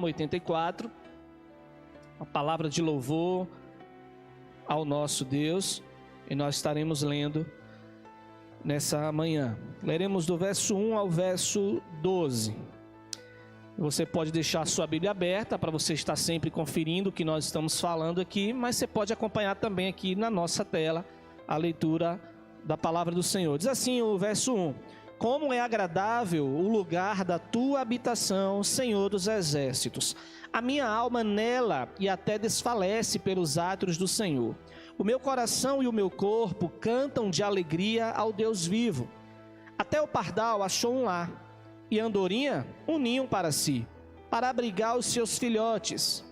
84, a palavra de louvor ao nosso Deus, e nós estaremos lendo nessa manhã. Leremos do verso 1 ao verso 12. Você pode deixar a sua Bíblia aberta para você estar sempre conferindo o que nós estamos falando aqui, mas você pode acompanhar também aqui na nossa tela a leitura da palavra do Senhor. Diz assim o verso 1: Como é agradável o lugar da tua habitação, Senhor dos exércitos. A minha alma nela e até desfalece pelos átrios do Senhor. O meu coração e o meu corpo cantam de alegria ao Deus vivo. Até o pardal achou um lar, e a andorinha um ninho para si, para abrigar os seus filhotes,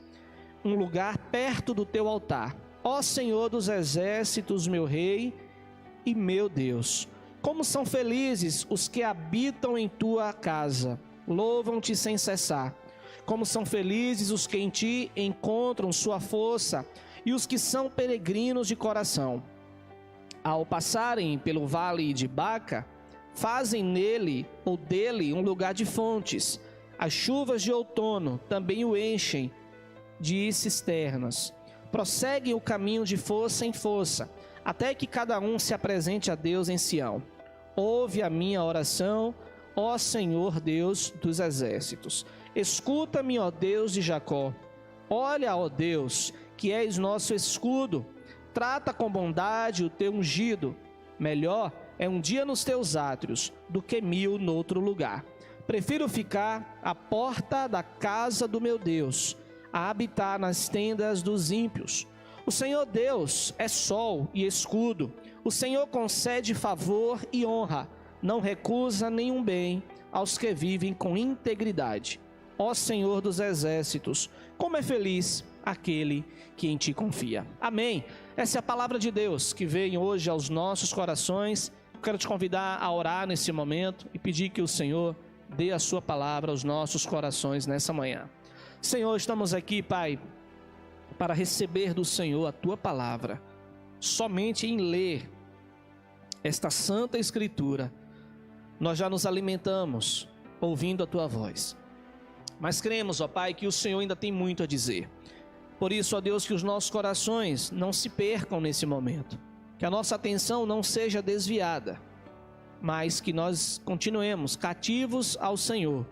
um lugar perto do teu altar. Ó Senhor dos exércitos, meu Rei e meu Deus, como são felizes os que habitam em tua casa, louvam-te sem cessar. Como são felizes os que em ti encontram sua força e os que são peregrinos de coração. Ao passarem pelo vale de Baca, fazem nele ou dele um lugar de fontes. As chuvas de outono também o enchem de cisternas. Prosseguem o caminho de força em força, até que cada um se apresente a Deus em Sião. Ouve a minha oração, ó Senhor Deus dos exércitos. Escuta-me, ó Deus de Jacó. Olha, ó Deus, que és nosso escudo. Trata com bondade o teu ungido. Melhor é um dia nos teus átrios do que 1000 noutro lugar. Prefiro ficar à porta da casa do meu Deus, a habitar nas tendas dos ímpios. O Senhor Deus é sol e escudo. O Senhor concede favor e honra. Não recusa nenhum bem aos que vivem com integridade. Ó Senhor dos exércitos, como é feliz aquele que em ti confia. Amém. Essa é a palavra de Deus que vem hoje aos nossos corações. Eu quero te convidar a orar nesse momento e pedir que o Senhor dê a sua palavra aos nossos corações nessa manhã. Senhor, estamos aqui, Pai, para receber do Senhor a tua palavra. Somente em ler esta santa escritura, nós já nos alimentamos ouvindo a tua voz. Mas cremos, ó Pai, que o Senhor ainda tem muito a dizer. Por isso, ó Deus, que os nossos corações não se percam nesse momento, que a nossa atenção não seja desviada, mas que nós continuemos cativos ao Senhor,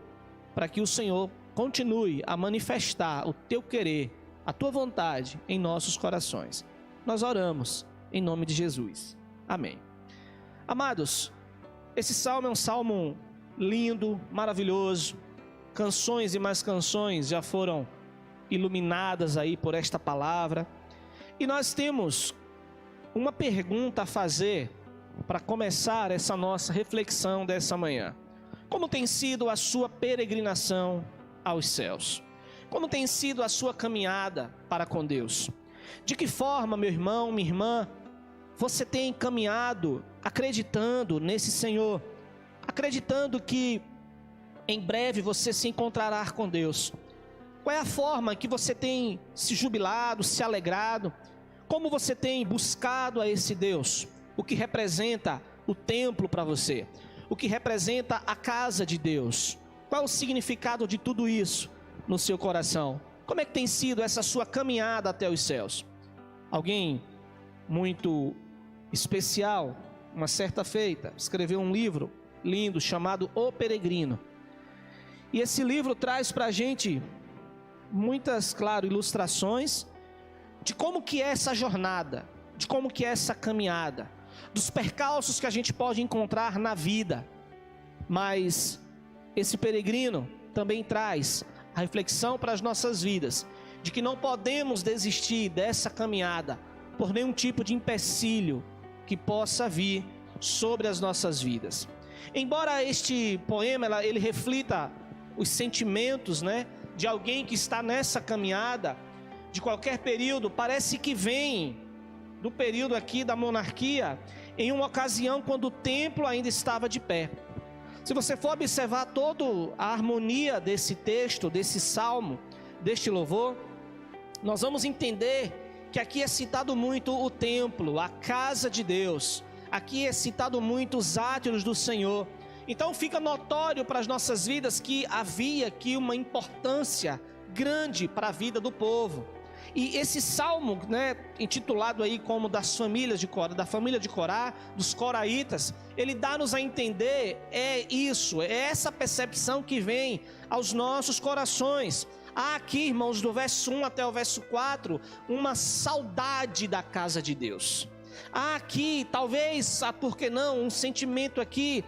para que o Senhor continue a manifestar o teu querer, a tua vontade em nossos corações. Nós oramos em nome de Jesus. Amém. Amados, esse salmo é um salmo lindo, maravilhoso. Canções e mais canções já foram iluminadas aí por esta palavra. E nós temos uma pergunta a fazer para começar essa nossa reflexão dessa manhã. Como tem sido a sua peregrinação aos céus? Como tem sido a sua caminhada para com Deus? De que forma, meu irmão, minha irmã, você tem caminhado acreditando nesse Senhor? Acreditando que em breve você se encontrará com Deus? Qual é a forma que você tem se jubilado, se alegrado? Como você tem buscado a esse Deus? O que representa o templo para você? O que representa a casa de Deus? Qual é o significado de tudo isso no seu coração? Como é que tem sido essa sua caminhada até os céus? Alguém muito especial, uma certa feita, escreveu um livro lindo chamado O Peregrino. E esse livro traz para a gente muitas, claro, ilustrações de como que é essa jornada, de como que é essa caminhada, dos percalços que a gente pode encontrar na vida. Mas esse peregrino também traz a reflexão para as nossas vidas, de que não podemos desistir dessa caminhada por nenhum tipo de empecilho que possa vir sobre as nossas vidas. Embora este poema ele reflita os sentimentos, de alguém que está nessa caminhada, de qualquer período, parece que vem do período aqui da monarquia, em uma ocasião quando o templo ainda estava de pé. Se você for observar toda a harmonia desse texto, desse salmo, deste louvor, nós vamos entender que aqui é citado muito o templo, a casa de Deus. Aqui é citado muito os átrios do Senhor. Então fica notório para as nossas vidas que havia aqui uma importância grande para a vida do povo. E esse salmo, né, intitulado aí como das famílias de Corá, da família de Corá, dos coraitas, ele dá-nos a entender isso, é essa percepção que vem aos nossos corações. Há aqui, irmãos, do verso 1 até o verso 4, uma saudade da casa de Deus. Há aqui, talvez, por que não, um sentimento aqui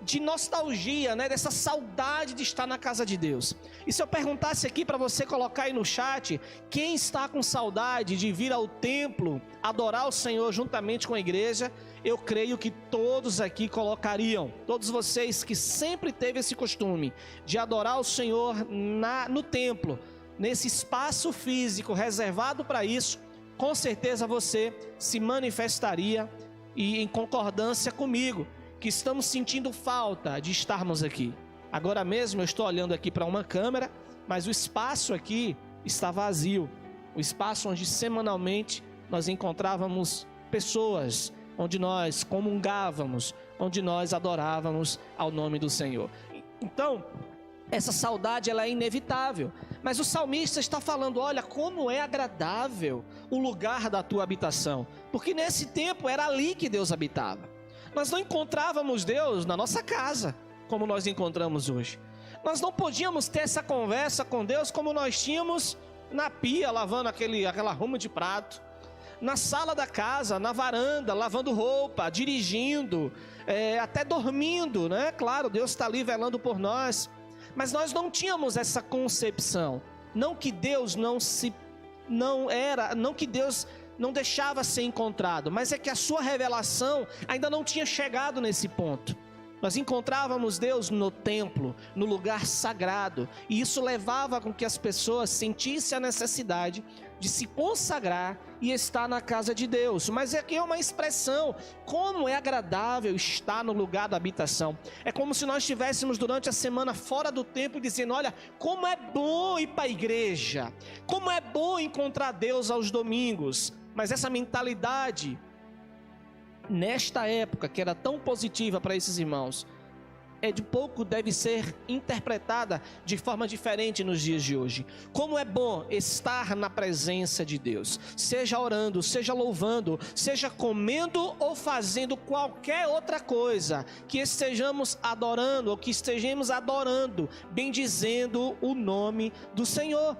de nostalgia, né, dessa saudade de estar na casa de Deus. E se eu perguntasse aqui para você colocar aí no chat, quem está com saudade de vir ao templo, adorar o Senhor juntamente com a igreja, eu creio que todos aqui colocariam, todos vocês que sempre teve esse costume de adorar o Senhor no templo, nesse espaço físico reservado para isso, com certeza você se manifestaria e em concordância comigo, que estamos sentindo falta de estarmos aqui. Agora mesmo eu estou olhando aqui para uma câmera, mas o espaço aqui está vazio. O espaço onde semanalmente nós encontrávamos pessoas, onde nós comungávamos, onde nós adorávamos ao nome do Senhor. Então, essa saudade ela é inevitável. Mas o salmista está falando, olha, como é agradável o lugar da tua habitação. Porque nesse tempo era ali que Deus habitava. Nós não encontrávamos Deus na nossa casa, como nós encontramos hoje. Nós não podíamos ter essa conversa com Deus como nós tínhamos na pia, lavando aquela arruma de prato, na sala da casa, na varanda, lavando roupa, dirigindo, até dormindo, né? Claro, Deus está ali velando por nós. Mas nós não tínhamos essa concepção. Não que Deus não que Deus não deixava ser encontrado, mas é que a sua revelação ainda não tinha chegado nesse ponto. Nós encontrávamos Deus no templo, no lugar sagrado, e isso levava com que as pessoas sentissem a necessidade de se consagrar e estar na casa de Deus. Mas aqui é uma expressão, como é agradável estar no lugar da habitação. É como se nós estivéssemos durante a semana fora do templo dizendo, olha, como é bom ir para a igreja, como é bom encontrar Deus aos domingos. Mas essa mentalidade, nesta época que era tão positiva para esses irmãos, deve ser interpretada de forma diferente nos dias de hoje. Como é bom estar na presença de Deus, seja orando, seja louvando, seja comendo ou fazendo qualquer outra coisa, que estejamos adorando ou que estejamos adorando, bendizendo o nome do Senhor.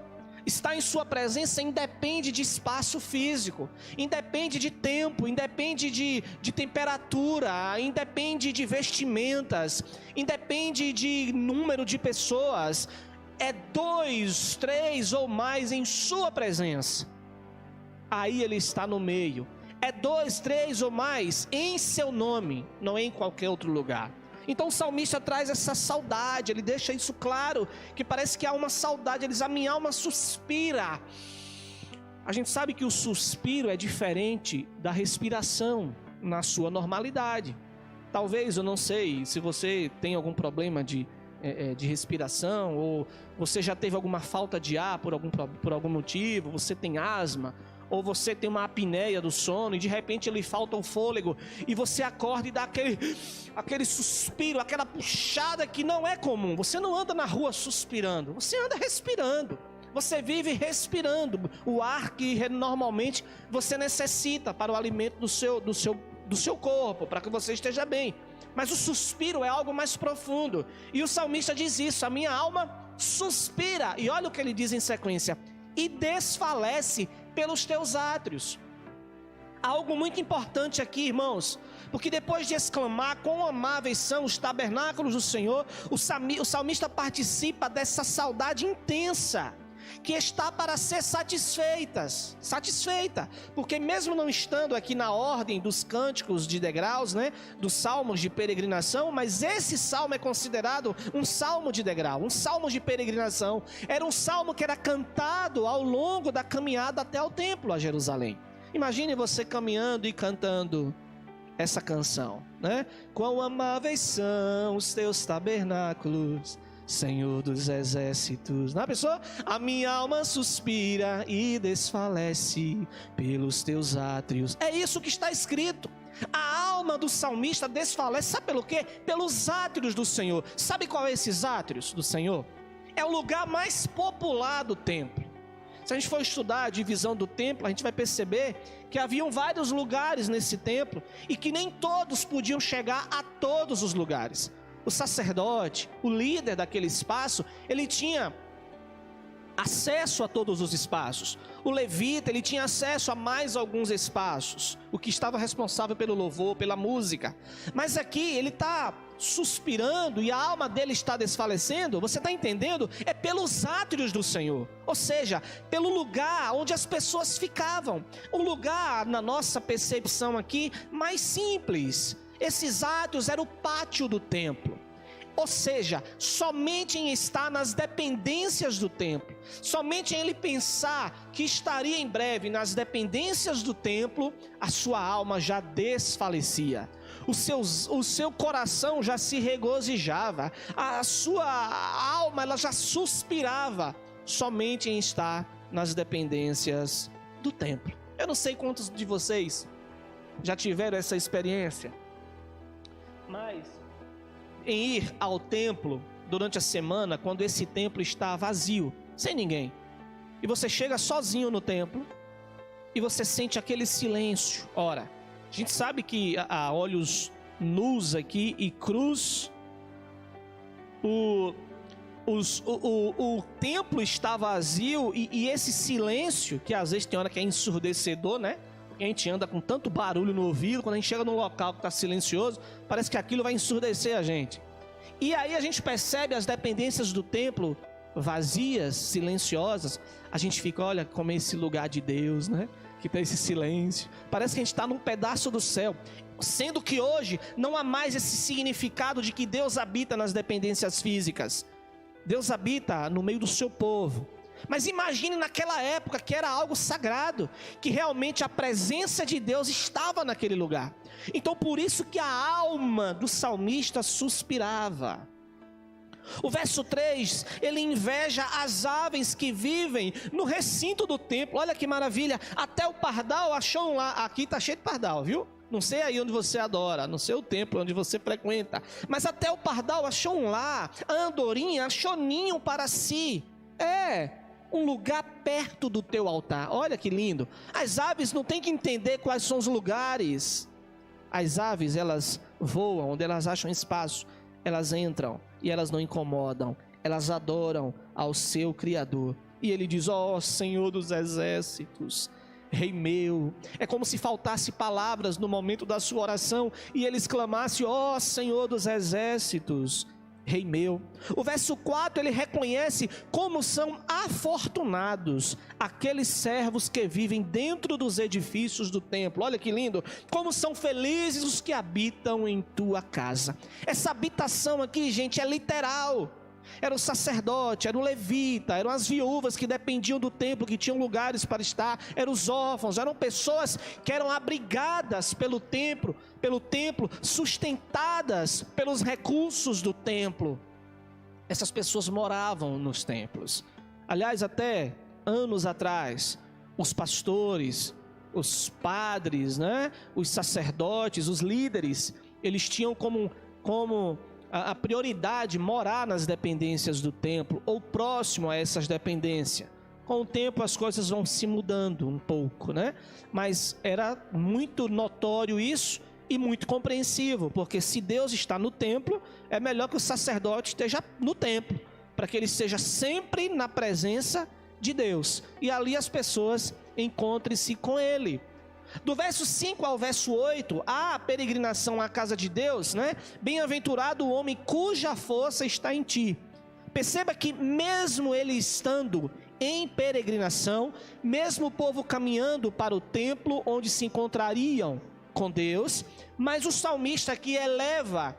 Estar em sua presença independe de espaço físico, independe de tempo, independe de temperatura, independe de vestimentas, independe de número de pessoas. É 2, 3 ou mais em sua presença, aí ele está no meio. É 2, 3 ou mais em seu nome, não é em qualquer outro lugar. Então o salmista traz essa saudade, ele deixa isso claro, que parece que há uma saudade, a minha alma suspira. A gente sabe que o suspiro é diferente da respiração na sua normalidade. Talvez, eu não sei, se você tem algum problema de respiração, ou você já teve alguma falta de ar por algum motivo, você tem asma, ou você tem uma apneia do sono e de repente lhe falta o fôlego e você acorda e dá aquele suspiro, aquela puxada que não é comum. Você não anda na rua suspirando, você anda respirando. Você vive respirando o ar que normalmente você necessita para o alimento do seu corpo, para que você esteja bem. Mas o suspiro é algo mais profundo. E o salmista diz isso, a minha alma suspira. E olha o que ele diz em sequência: e desfalece pelos teus átrios. Algo muito importante aqui, irmãos, porque depois de exclamar quão amáveis são os tabernáculos do Senhor, o salmista participa dessa saudade intensa, que está para ser satisfeita, porque mesmo não estando aqui na ordem dos cânticos de degraus, né, dos salmos de peregrinação, mas esse salmo é considerado um salmo de degrau, um salmo de peregrinação. Era um salmo que era cantado ao longo da caminhada até o templo a Jerusalém. Imagine você caminhando e cantando essa canção, né? Quão amáveis são os teus tabernáculos, Senhor dos exércitos. Na pessoa, a minha alma suspira e desfalece pelos teus átrios. É isso que está escrito. A alma do salmista desfalece, sabe pelo quê? Pelos átrios do Senhor. Sabe qual é esses átrios do Senhor? é o lugar mais popular do templo. Se a gente for estudar a divisão do templo, a gente vai perceber que haviam vários lugares nesse templo e que nem todos podiam chegar a todos os lugares. O sacerdote, o líder daquele espaço, ele tinha acesso a todos os espaços. O levita, ele tinha acesso a mais alguns espaços, o que estava responsável pelo louvor, pela música. Mas aqui ele está suspirando e a alma dele está desfalecendo, você está entendendo? É pelos átrios do Senhor, ou seja, pelo lugar onde as pessoas ficavam. Um lugar, na nossa percepção aqui, mais simples. Esses átrios eram o pátio do templo. Ou seja, somente em estar nas dependências do templo, somente em ele pensar que estaria em breve nas dependências do templo, a sua alma já desfalecia, o seu coração já se regozijava, a sua alma ela já suspirava, somente em estar nas dependências do templo. Eu não sei quantos de vocês já tiveram essa experiência, mas em ir ao templo durante a semana, quando esse templo está vazio, sem ninguém, e você chega sozinho no templo, e você sente aquele silêncio. Ora, a gente sabe que a olhos nus aqui e cruz, o templo está vazio, e esse silêncio, que às vezes tem hora que é ensurdecedor, né? Porque a gente anda com tanto barulho no ouvido, quando a gente chega num local que está silencioso, parece que aquilo vai ensurdecer a gente. E aí a gente percebe as dependências do templo vazias, silenciosas. A gente fica, olha como é esse lugar de Deus, né? Que tem esse silêncio. Parece que a gente está num pedaço do céu. Sendo que hoje não há mais esse significado de que Deus habita nas dependências físicas. Deus habita no meio do seu povo. Mas imagine naquela época que era algo sagrado, que realmente a presença de Deus estava naquele lugar. Então por isso que a alma do salmista suspirava. O verso 3, ele inveja as aves que vivem no recinto do templo. Olha que maravilha, até o pardal achou lá. Aqui está cheio de pardal, viu? Não sei aí onde você adora, não sei o templo onde você frequenta, mas até o pardal achou um lar, a andorinha achou ninho para si. Um lugar perto do teu altar. Olha que lindo. As aves não têm que entender quais são os lugares. As aves, elas voam onde elas acham espaço. Elas entram e elas não incomodam. Elas adoram ao seu Criador. E ele diz, ó Senhor dos exércitos, Rei meu. É como se faltasse palavras no momento da sua oração e ele exclamasse, ó Senhor dos exércitos, Rei meu. O verso 4, ele reconhece como são afortunados aqueles servos que vivem dentro dos edifícios do templo. Olha que lindo, como são felizes os que habitam em tua casa. Essa habitação aqui, gente, é literal. Era o sacerdote, era o levita, eram as viúvas que dependiam do templo, que tinham lugares para estar, eram os órfãos, eram pessoas que eram abrigadas pelo templo, sustentadas pelos recursos do templo. Essas pessoas moravam nos templos. Aliás, até anos atrás, os pastores, os padres, né? Os sacerdotes, os líderes, eles tinham como a prioridade morar nas dependências do templo ou próximo a essas dependências. Com o tempo as coisas vão se mudando um pouco, né? Mas era muito notório isso e muito compreensível, porque se Deus está no templo, é melhor que o sacerdote esteja no templo, para que ele esteja sempre na presença de Deus e ali as pessoas encontrem-se com ele. Do verso 5 ao verso 8, a peregrinação à casa de Deus, né? Bem-aventurado o homem cuja força está em ti. Perceba que mesmo ele estando em peregrinação, mesmo o povo caminhando para o templo onde se encontrariam com Deus, mas o salmista aqui eleva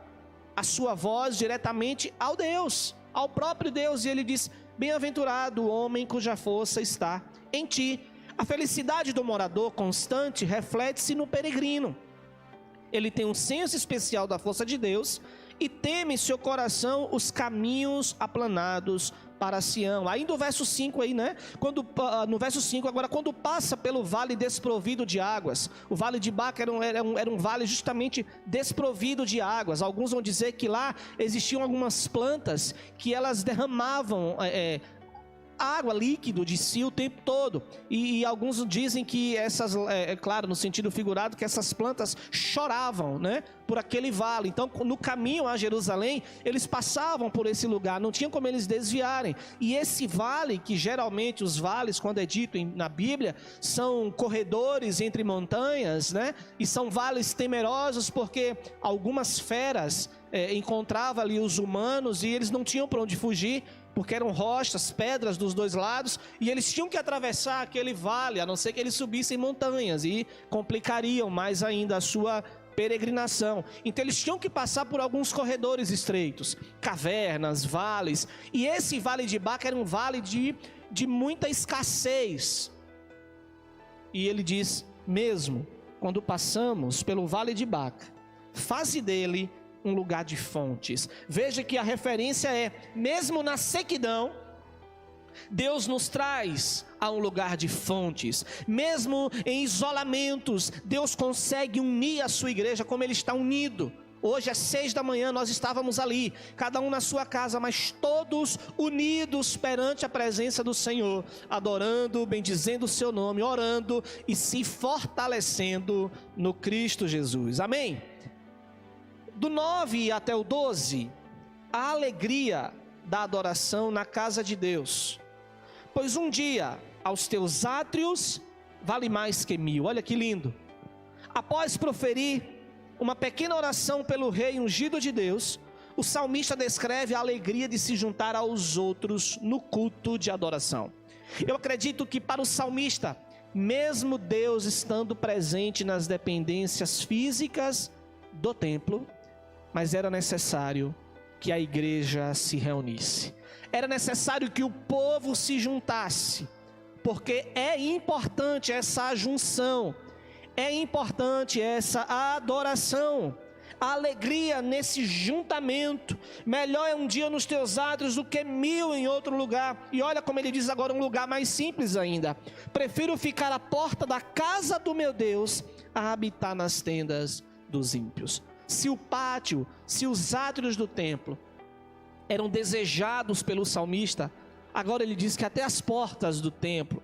a sua voz diretamente ao Deus, ao próprio Deus, e ele diz, bem-aventurado o homem cuja força está em ti. A felicidade do morador constante reflete-se no peregrino. Ele tem um senso especial da força de Deus e teme em seu coração os caminhos aplanados para Sião. Ainda o verso 5 aí, né? No verso 5, agora, quando passa pelo vale desprovido de águas. O vale de Baca era um vale justamente desprovido de águas. Alguns vão dizer que lá existiam algumas plantas que elas derramavam água, líquido de si o tempo todo, e alguns dizem que essas, claro, no sentido figurado, que essas plantas choravam, né, por aquele vale. Então, no caminho a Jerusalém, eles passavam por esse lugar, não tinha como eles desviarem, e esse vale, que geralmente os vales, quando é dito na Bíblia, são corredores entre montanhas, né, e são vales temerosos, porque algumas feras encontravam ali os humanos, e eles não tinham para onde fugir, porque eram rochas, pedras dos dois lados, e eles tinham que atravessar aquele vale, a não ser que eles subissem montanhas, e complicariam mais ainda a sua peregrinação. Então eles tinham que passar por alguns corredores estreitos, cavernas, vales, e esse vale de Baca era um vale de muita escassez. E ele diz, mesmo quando passamos pelo vale de Baca, faze dele um lugar de fontes. Veja que a referência é, mesmo na sequidão, Deus nos traz a um lugar de fontes. Mesmo em isolamentos, Deus consegue unir a sua igreja como Ele está unido. Hoje às 6 da manhã nós estávamos ali, cada um na sua casa, mas todos unidos perante a presença do Senhor, adorando, bendizendo o seu nome, orando e se fortalecendo no Cristo Jesus. Amém? Do 9 até o 12, a alegria da adoração na casa de Deus. Pois um dia aos teus átrios vale mais que 1000. Olha que lindo. Após proferir uma pequena oração pelo rei ungido de Deus, o salmista descreve a alegria de se juntar aos outros no culto de adoração. Eu acredito que para o salmista, mesmo Deus estando presente nas dependências físicas do templo, mas era necessário que a igreja se reunisse. Era necessário que o povo se juntasse, porque é importante essa junção, é importante essa adoração, a alegria nesse juntamento. Melhor é um dia nos teus átrios do que 1000 em outro lugar. E olha como ele diz agora, um lugar mais simples ainda. Prefiro ficar à porta da casa do meu Deus a habitar nas tendas dos ímpios. Se o pátio, se os átrios do templo eram desejados pelo salmista, agora ele diz que até as portas do templo,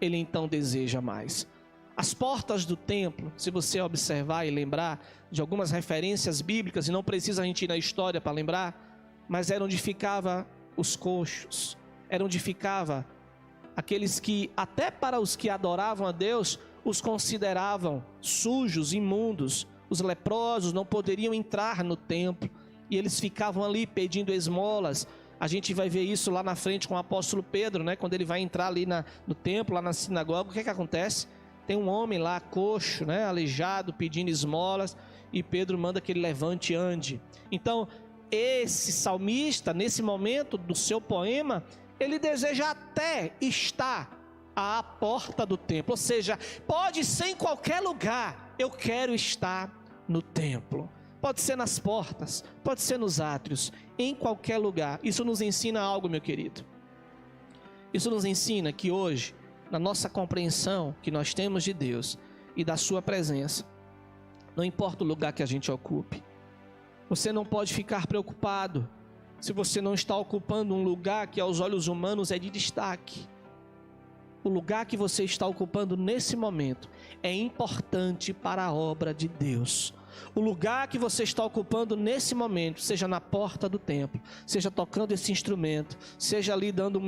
ele então deseja mais. As portas do templo, se você observar e lembrar de algumas referências bíblicas, e não precisa a gente ir na história para lembrar, mas era onde ficava os coxos, era onde ficava aqueles que, até para os que adoravam a Deus, os consideravam sujos, imundos. Os leprosos não poderiam entrar no templo, e eles ficavam ali pedindo esmolas. A gente vai ver isso lá na frente com o apóstolo Pedro, né? Quando ele vai entrar ali no templo, lá na sinagoga, o que acontece? Tem um homem lá, coxo, né? Aleijado, pedindo esmolas, e Pedro manda que ele levante e ande. Então, esse salmista, nesse momento do seu poema, ele deseja até estar à porta do templo, ou seja, pode ser em qualquer lugar, eu quero estar no templo. Pode ser nas portas, pode ser nos átrios, em qualquer lugar. Isso nos ensina algo, meu querido. Isso nos ensina que hoje, na nossa compreensão que nós temos de Deus e da sua presença, não importa o lugar que a gente ocupe, você não pode ficar preocupado se você não está ocupando um lugar que aos olhos humanos é de destaque. O lugar que você está ocupando nesse momento é importante para a obra de Deus. O lugar que você está ocupando nesse momento, seja na porta do templo, seja tocando esse instrumento, seja ali dando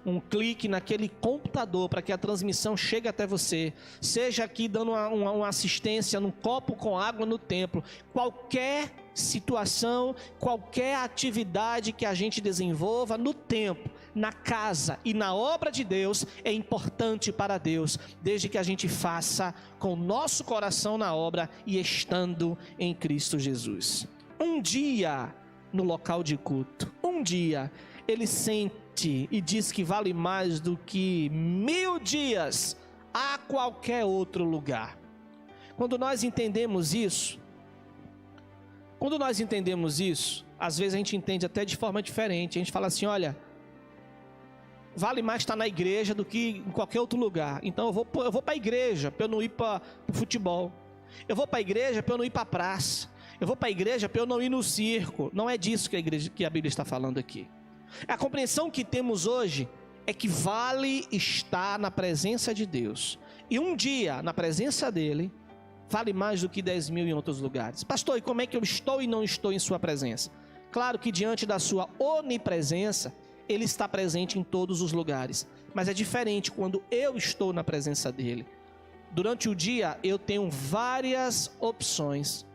um clique naquele computador para que a transmissão chegue até você, seja aqui dando uma assistência num copo com água no templo, qualquer situação, qualquer atividade que a gente desenvolva no templo, na casa e na obra de Deus é importante para Deus, desde que a gente faça com o nosso coração na obra e estando em Cristo Jesus. Um dia no local de culto, um dia ele sente e diz que vale mais do que 1000 dias a qualquer outro lugar. Quando nós entendemos isso, às vezes a gente entende até de forma diferente. A gente fala assim, olha, vale mais estar na igreja do que em qualquer outro lugar. Então eu vou para a igreja para eu não ir para o futebol. Eu vou para a igreja para eu não ir para a praça. Eu vou para a igreja para eu não ir no circo. Não é disso que a Bíblia está falando aqui. A compreensão que temos hoje é que vale estar na presença de Deus. E um dia na presença dele vale mais do que 10 mil em outros lugares. Pastor, e como é que eu estou e não estou em sua presença? Claro que diante da sua onipresença, ele está presente em todos os lugares. Mas é diferente quando eu estou na presença dele. Durante o dia eu tenho várias opções.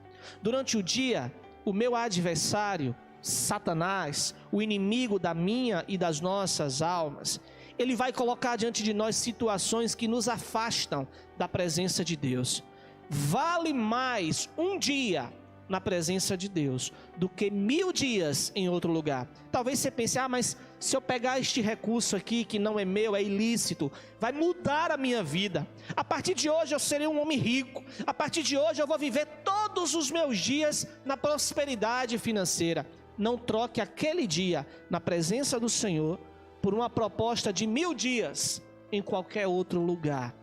Durante o dia, o meu adversário, Satanás, o inimigo da minha e das nossas almas, ele vai colocar diante de nós situações que nos afastam da presença de Deus. Vale mais um dia na presença de Deus do que 1000 dias em outro lugar. Talvez você pense, mas se eu pegar este recurso aqui que não é meu, é ilícito, vai mudar a minha vida. A partir de hoje eu serei um homem rico. A partir de hoje eu vou viver todos os meus dias na prosperidade financeira. Não troque aquele dia na presença do Senhor por uma proposta de 1000 dias em qualquer outro lugar.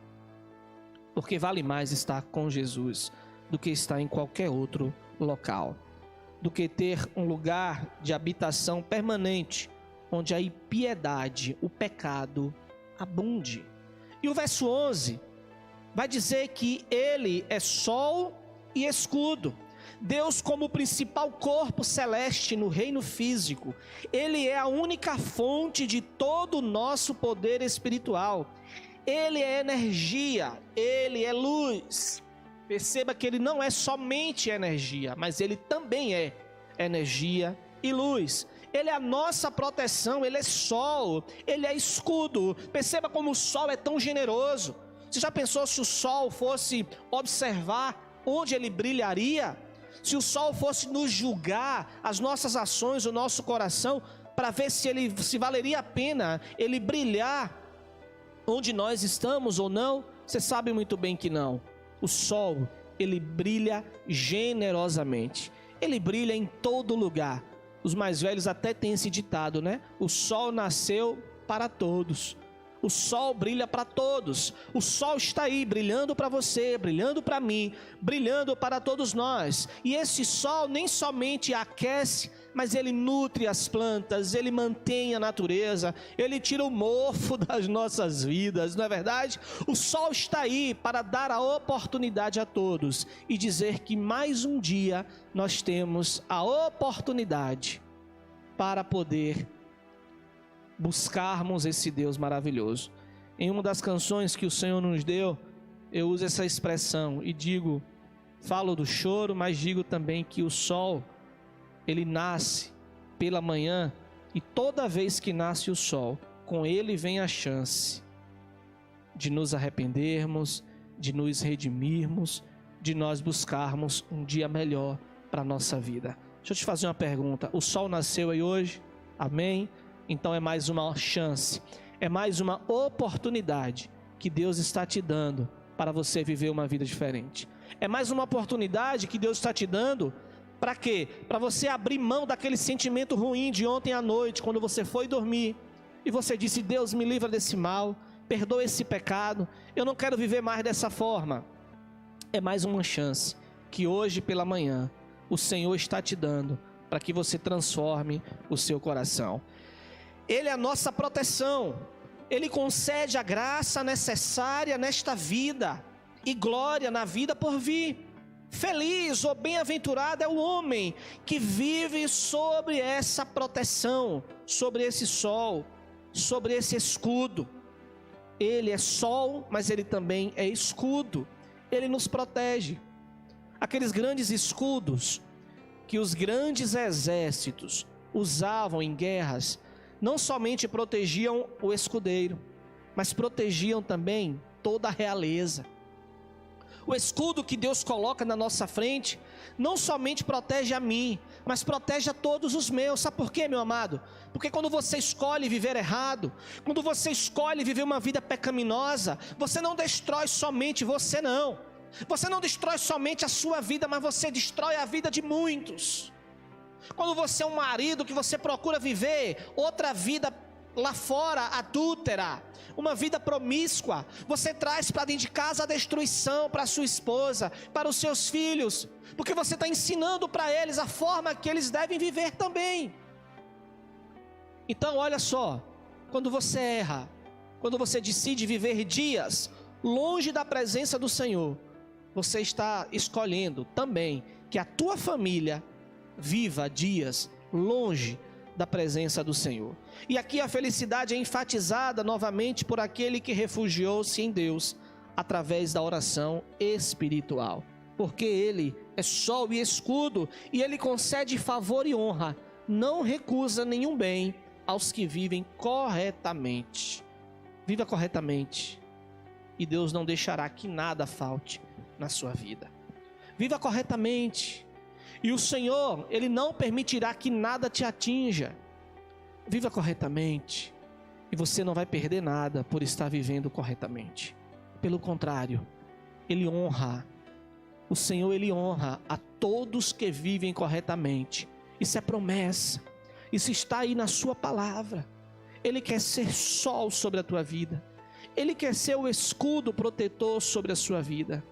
Porque vale mais estar com Jesus do que estar em qualquer outro local. Do que ter um lugar de habitação permanente, onde a impiedade, o pecado, abunde. E o verso 11 vai dizer que ele é sol e escudo. Deus, como principal corpo celeste no reino físico, ele é a única fonte de todo o nosso poder espiritual. Ele é energia, ele é luz. Perceba que ele não é somente energia, mas ele também é energia e luz. Ele é a nossa proteção, ele é sol, ele é escudo. Perceba como o sol é tão generoso. Você já pensou se o sol fosse observar onde ele brilharia? Se o sol fosse nos julgar as nossas ações, o nosso coração, para ver se valeria a pena ele brilhar onde nós estamos ou não? Você sabe muito bem que não. O sol, ele brilha generosamente. Ele brilha em todo lugar. Os mais velhos até têm esse ditado, né? O sol nasceu para todos. O sol brilha para todos. O sol está aí, brilhando para você, brilhando para mim, brilhando para todos nós. E esse sol nem somente aquece, mas ele nutre as plantas, ele mantém a natureza, ele tira o mofo das nossas vidas, não é verdade? O sol está aí para dar a oportunidade a todos e dizer que mais um dia nós temos a oportunidade para poder buscarmos esse Deus maravilhoso. Em uma das canções que o Senhor nos deu, eu uso essa expressão e digo, falo do choro, mas digo também que o sol, ele nasce pela manhã, e toda vez que nasce o sol, com ele vem a chance de nos arrependermos, de nos redimirmos, de nós buscarmos um dia melhor para a nossa vida. Deixa eu te fazer uma pergunta: o sol nasceu aí hoje? Amém? Então é mais uma chance, é mais uma oportunidade que Deus está te dando para você viver uma vida diferente. É mais uma oportunidade que Deus está te dando para quê? Para você abrir mão daquele sentimento ruim de ontem à noite, quando você foi dormir e você disse: Deus, me livra desse mal, perdoa esse pecado, eu não quero viver mais dessa forma. É mais uma chance que hoje pela manhã o Senhor está te dando para que você transforme o seu coração. Ele é a nossa proteção, ele concede a graça necessária nesta vida e glória na vida por vir. Feliz ou bem-aventurado é o homem que vive sobre essa proteção, sobre esse sol, sobre esse escudo. Ele é sol, mas ele também é escudo, ele nos protege. Aqueles grandes escudos que os grandes exércitos usavam em guerras, não somente protegiam o escudeiro, mas protegiam também toda a realeza. O escudo que Deus coloca na nossa frente, não somente protege a mim, mas protege a todos os meus. Sabe por quê, meu amado? Porque quando você escolhe viver errado, quando você escolhe viver uma vida pecaminosa, você não destrói somente você não. Você não destrói somente a sua vida, mas você destrói a vida de muitos. Quando você é um marido que você procura viver outra vida lá fora adúltera, uma vida promíscua. Você traz para dentro de casa a destruição para a sua esposa, para os seus filhos, porque você está ensinando para eles a forma que eles devem viver também. Então olha só, quando você erra, quando você decide viver dias longe da presença do Senhor, você está escolhendo também que a tua família viva dias longe da presença do Senhor. E aqui a felicidade é enfatizada novamente por aquele que refugiou-se em Deus através da oração espiritual, porque Ele é sol e escudo, e Ele concede favor e honra, não recusa nenhum bem aos que vivem corretamente. Viva corretamente, e Deus não deixará que nada falte na sua vida. Viva corretamente, e o Senhor, Ele não permitirá que nada te atinja. Viva corretamente, e você não vai perder nada por estar vivendo corretamente. Pelo contrário, Ele honra, o Senhor Ele honra a todos que vivem corretamente. Isso é promessa, isso está aí na sua palavra. Ele quer ser sol sobre a tua vida, Ele quer ser o escudo protetor sobre a sua vida.